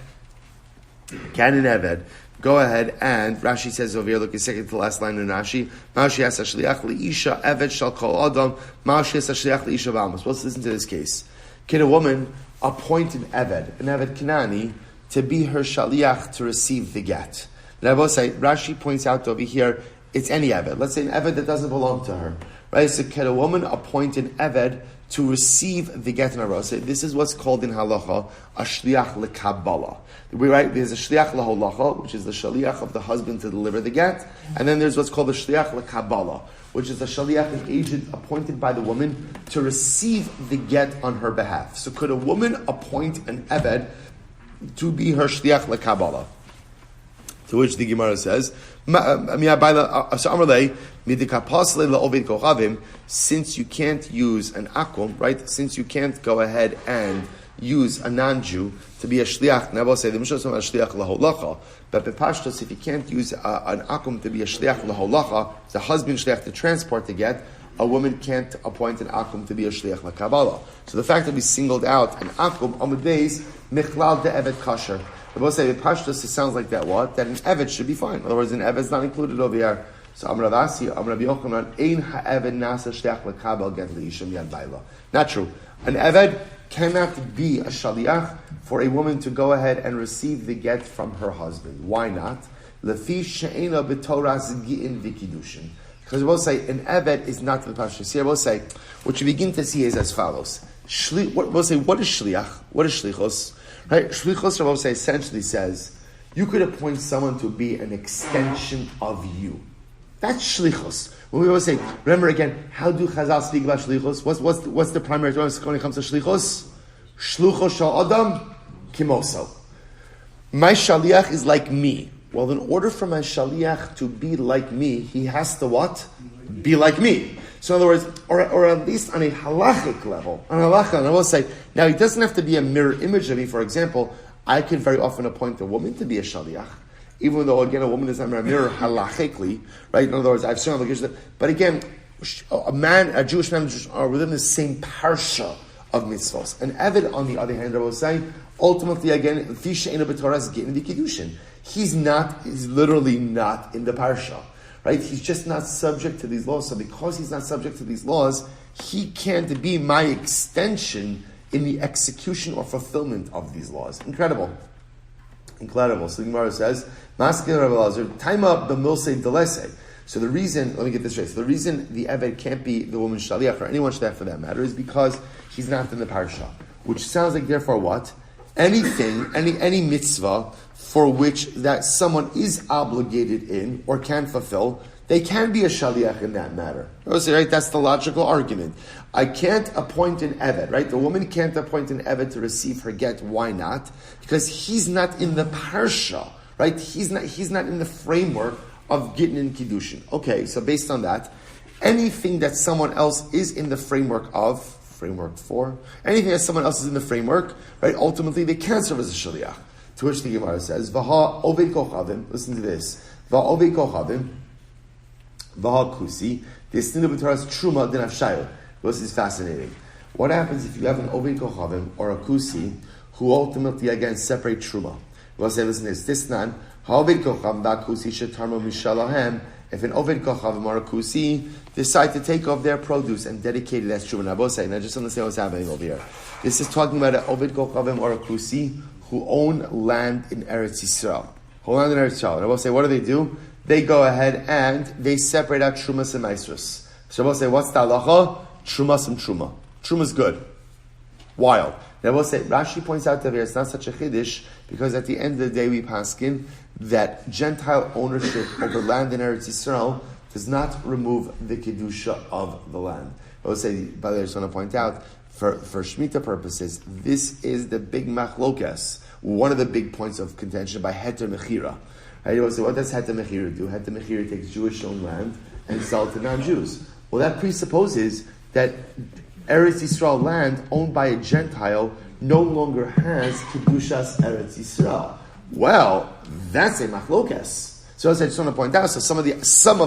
A: go ahead and Rashi says over here, look a second to the last line in Rashi. Ma'ushi yasa shliach l'isha Eved shall call adam. Ma'ushi yasa shliach l'isha v'amos. Let's listen to this case. Can a woman appoint an Eved Kanani, to be her shaliach to receive the get? And I will say, Rashi points out over here, it's any Eved. Let's say an Eved that doesn't belong to her. Right? So can a woman appoint an Eved to receive the get in her? This is what's called in halacha a shliach lekabbalah. Right? There's a shliach laholacha, which is the shaliach of the husband to deliver the get, and then there's what's called the shliach lekabbalah, which is the shaliach, an agent appointed by the woman to receive the get on her behalf. So could a woman appoint an Eved to be her shliach lekabbalah? To which the Gemara says, since you can't use an akum, right? Since you can't go ahead and use a non-Jew to be a shliach, and I will say the Mishnah is about shliach laholacha, but bepashtos, if you can't use an akum to be a shliach laholacha, the husband shliach to transport the get, a woman can't appoint an akum to be a shliach lakabbalah. So the fact that we singled out an akum on the days michlal de evet kasher. The both say pashtus, it sounds like that what? That an Eved should be fine. In other words, an Eved is not included over here. So Amar Ravasi, Amar Rabbi Yochanan, ein ha'eved nasa shliach lekabel get leishim yad baila. Not true. An Eved cannot be a shaliach for a woman to go ahead and receive the get from her husband. Why not? Lefi she'ena b'toras Gittin v'kiddushin. Because we both say an Eved is not the pashtus. Here we both say what you begin to see is as follows. What is shliach? What is shlichus? Right, shlichus, Rabbi say, essentially says, you could appoint someone to be an extension of you. That's shlichus. When we always say, remember again, how do Chazal speak about shlichus? What's the primary term when it comes to shlichus? Shlucho shal adam kimoso. My shaliach is like me. Well, in order for my shaliach to be like me, he has to what? Be like me. So in other words, or at least on a halachic level, and I will say, now he doesn't have to be a mirror image of me. For example, I could very often appoint a woman to be a shaliach, even though again a woman is not a mirror halachically, right? In other words, I've shown but again, a Jewish man are within the same parsha of mitzvos. An Eved, on the other hand, I will say, ultimately, again, he's literally not in the parsha. Right? He's just not subject to these laws. So because he's not subject to these laws, he can't be my extension in the execution or fulfillment of these laws. Incredible. So the Gemara says, Taima b'milsei delese. So the reason, let me get this straight. So the reason the Eved can't be the woman's shaliach, or anyone shaliach for that matter, is because he's not in the parsha. Which sounds like, therefore, what? Anything, any mitzvah for which that someone is obligated in or can fulfill, they can be a shaliach in that matter. Right? That's the logical argument. I can't appoint an Eved, right? The woman can't appoint an Eved to receive her get. Why not? Because he's not in the parsha, right? He's not in the framework of Gittin and Kiddushin. Okay, so based on that, anything that someone else is in the framework for, anything that someone else is in the framework, right? Ultimately, they can't serve as a shaliach. To which the Gemara says, "Vaha oved kochavim." Listen to this. Vaha oved kochavim, vaha kusi. This b'toras truma denafshayil. This is fascinating. What happens if you have an oved kochavim or a kusi who ultimately again separate truma? We'll say, listen to this. This nan ha'oved kochavim va'kusi shetarmo mishalahem. If an oved kochavim or a kusi decide to take off their produce and dedicate it as truma, now both say, now just understand what's happening over here. This is talking about an oved kochavim or a kusi who own land in Eretz Yisrael. And I will say, what do? They go ahead and they separate out Trumas and Maestros. So I will say, what's the halacha? Trumas and Truma. Truma's good. Wild. And I will say, Rashi points out that it's not such a chiddush because at the end of the day we paskin that Gentile ownership over land in Eretz Yisrael does not remove the kedusha of the land. I will say, by the way, I just want to point out, for Shemitah purposes, this is the big machlokas, one of the big points of contention by Heter Mechira. Right? You will say, what does Heter Mechira do? Heter Mechira takes Jewish-owned land and sells it to non-Jews. Well, that presupposes that Eretz Yisrael land owned by a Gentile no longer has Kedushas Eretz Yisrael. Well, that's a machlokas. So as I just want to point out, so some of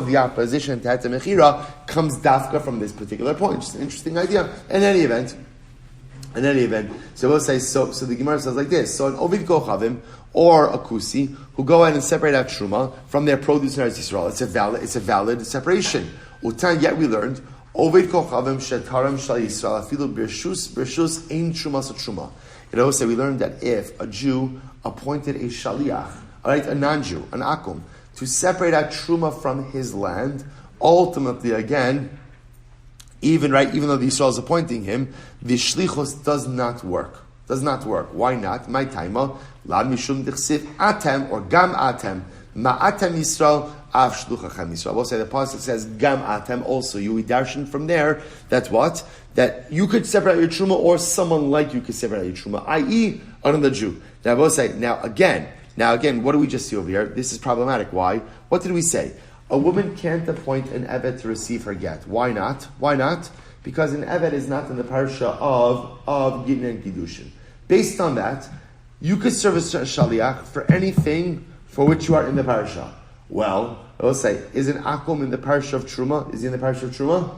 A: the opposition to Heter Mechira comes dafka from this particular point. Just an interesting idea. In any event, so we'll say, so the Gemara says like this, so an Ovid Kochavim or a Kusi who go ahead and separate out Truma from their produce in Eretz Yisrael, it's a valid separation. Utan, yet we learned, Ovid Kochavim Shetarim Shal Yisrael Afilu Bershus Ein Truma Sa Truma. It also we learned that if a Jew appointed a Shaliach, alright, a non-Jew, an Akum, to separate out Truma from his land, ultimately again, even though the Yisrael is appointing him, the Shlichus does not work. Why not? My taima, la mishum dichsiv atem, or gam atem, ma'atem Yisrael, av shluchachem Yisrael. We'll say the pasuk says gam atem also. You darshan from there, that's what? That you could separate out your truma, or someone like you could separate out your truma, i.e., another Jew. Now we'll say, now again, what do we just see over here? This is problematic. Why? What did we say? A woman can't appoint an Eved to receive her get. Why not? Because an Eved is not in the parsha of Gittin and Kiddushin. Based on that, you could serve as Shaliach for anything for which you are in the parsha. Well, I will say, is an Akum in the parsha of Truma? Is he in the parsha of Truma?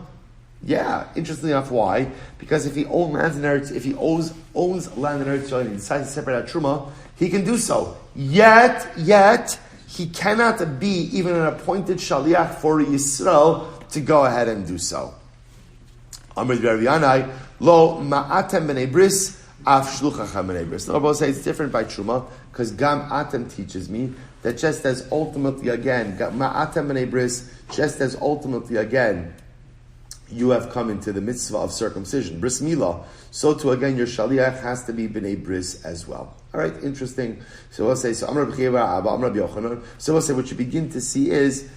A: Yeah, interestingly enough, why? Because if he owns land in Eretz Yisrael and he decides to separate out Truma, he can do so. Yet, he cannot be even an appointed Shaliach for Yisrael to go ahead and do so. Amr Rabbi lo ma'atem b'nei bris, af shluchachem b'nei bris. No, I'll say it's different by Truma, because Gam Atem teaches me that just as ultimately again, ma'atem b'nei bris, just as ultimately again, you have come into the mitzvah of circumcision, bris milah, so too again your Shaliach has to be b'nei bris as well. All right, interesting. So we'll say, so what you begin to see is,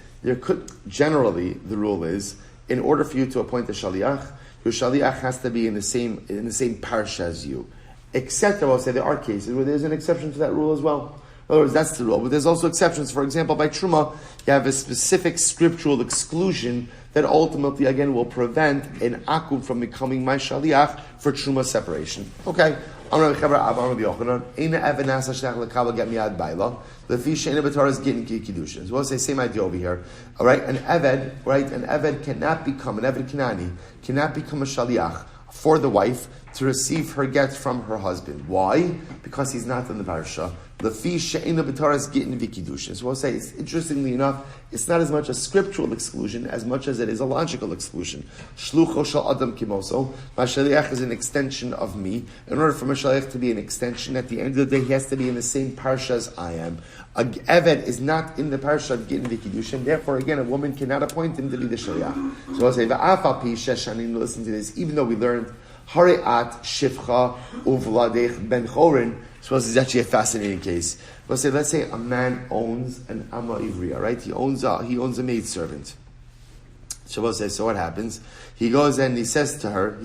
A: generally, the rule is, in order for you to appoint a Shaliach, your Shaliach has to be in the same parsha as you. Except, I will say, there are cases where there's an exception to that rule as well. In other words, that's the rule. But there's also exceptions. For example, by Truma, you have a specific scriptural exclusion that ultimately, again, will prevent an Akum from becoming my Shaliach for Truma separation. Okay, Amar Chavar Amar Yochanan, Eina Eved Nasa Shnech Lekabel Get Miad Baila, Lefi Sheina B'Torah's Gittin Kiddushin. So we'll say same idea over here. All right, an Eved cannot become an Eved Kanani, cannot become a shaliach for the wife to receive her get from her husband. Why? Because he's not in the parsha. Lefi she'ena b'taras gittin v'kiddushin. So we'll say, it's, interestingly enough, it's not as much a scriptural exclusion as much as it is a logical exclusion. Shlucho shel adam kimoso. Mashaliach is an extension of me. In order for Mashaliach to be an extension, at the end of the day, he has to be in the same parsha as I am. A Eved is not in the parsha of gittin v'kiddushin. Therefore, again, a woman cannot appoint him to be the shaliach. So we'll say, v'afal pi sheshanim. Listen to this. Even though we learned Hareat Shifcha Uvladech Ben Chorin. So this is actually a fascinating case. Let's say a man owns an Amma Ivriya, right? He owns a maidservant. Shabbos says, so what happens? He goes and he says to her,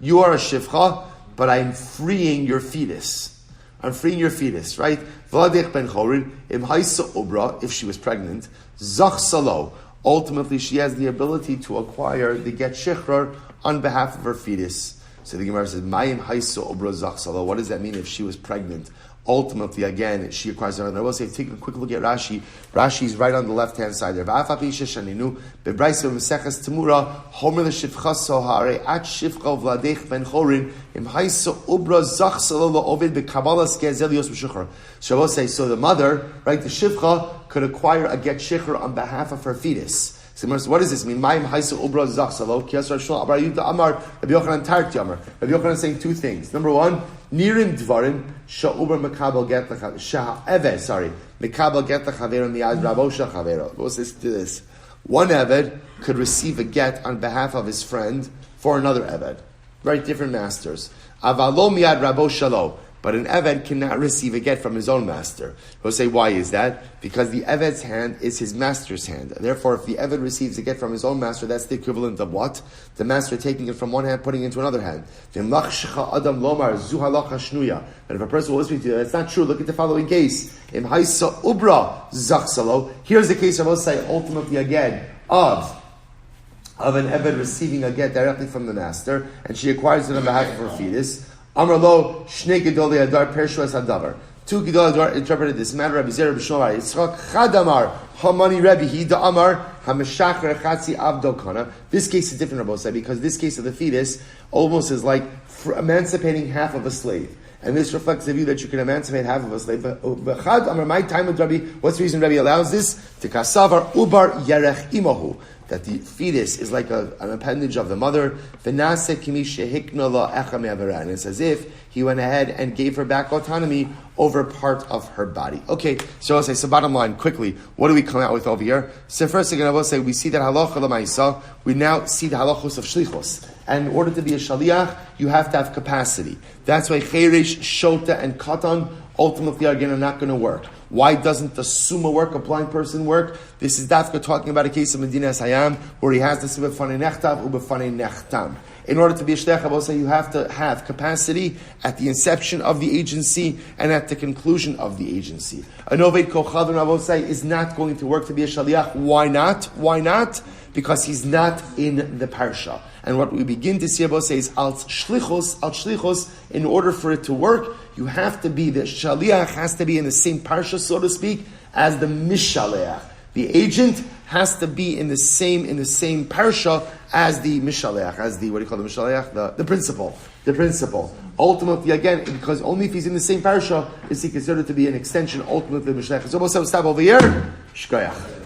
A: you are a Shifcha, but I'm freeing your fetus. I'm freeing your fetus, right? Vladech Ben Chorin, Im Haisa Ubra, if she was pregnant, Zach Salo. Ultimately, she has the ability to acquire the get shechrar on behalf of her fetus. So the Gemara says, "Mayim haiso obra zachsala." What does that mean if she was pregnant? Ultimately, again, she acquires her. And I will say, take a quick look at Rashi. Rashi is right on the left-hand side there. V'afapi sheshaninu bebrayso v'meseches temura homer l'shivcha sohare at shivcha v'ladech ben chorin im haiso obra zachsala la'ovid b'kabbalas gezelios b'shachar. So I will say, so the mother, right, the shivcha could acquire a get shechar on behalf of her fetus. So what does this mean? Ma'im haisa ubra zachsalo kiyasar shul abrayuta amar Rabbi Yochanan tarti amar. Rabbi Yochanan is saying two things. Number one, nirim dvarim sha'uber mekabel get sha'eved. Sorry, mekabel get lechavero miyad rabosha chavero. What's this to this? One eved could receive a get on behalf of his friend for another eved. Very different masters. Avalo miyad raboshalo. But an Eved cannot receive a get from his own master. We'll say, why is that? Because the Eved's hand is his master's hand. Therefore, if the Eved receives a get from his own master, that's the equivalent of what? The master taking it from one hand, putting it into another hand. That if a person will listen to you, that's not true. Look at the following case. Here's the case, I will say, ultimately again, of an Eved receiving a get directly from the master, and she acquires it on behalf of her fetus. Amar lo shnei gedolei adar pershuas hadavar. Two gedolei adar interpreted this matter. Rabbi Shmuel Silber Yitzchak Chadamar Hamani Rebbe Hida Amar Hameshachar Chatzi Avdo Kana. This case is different, Rabbi, because this case of the fetus almost is like emancipating half of a slave. And this reflects the view that you can emancipate half of a slave. V'chad Amar, my time with Rabbi, what's the reason Rabbi allows this? To kasavar ubar yerech imahu. That the fetus is like an appendage of the mother. And it's as if he went ahead and gave her back autonomy over part of her body. Okay, so I'll say, so bottom line, quickly, what do we come out with over here? So first thing I will say, we see that halacha l'maisa, we now see the halachos of shlichus. And in order to be a shaliach, you have to have capacity. That's why cheresh, shota, and katan ultimately are not going to work. Why doesn't the summa work, a blind person work? This is Dafka talking about a case of Medina Hayam where he has to say b'fanei nechtav u'b'fanei nechtam. In order to be a shliach, I will say you have to have capacity at the inception of the agency and at the conclusion of the agency. An oved kochadon, I will say, is not going to work to be a shaliach. Why not? Why not? Because he's not in the parsha. And what we begin to see, I will say, is al shlichus, in order for it to work, you have to be, the shaliach has to be in the same parsha, so to speak, as the mishaleach. The agent has to be in the same parsha as the mishaleach, as the, what do you call the mishaleach? The principal. The principal. Ultimately, again, because only if he's in the same parsha is he considered to be an extension, ultimately, the mishaleach. So we'll stop over here. Shkoyach.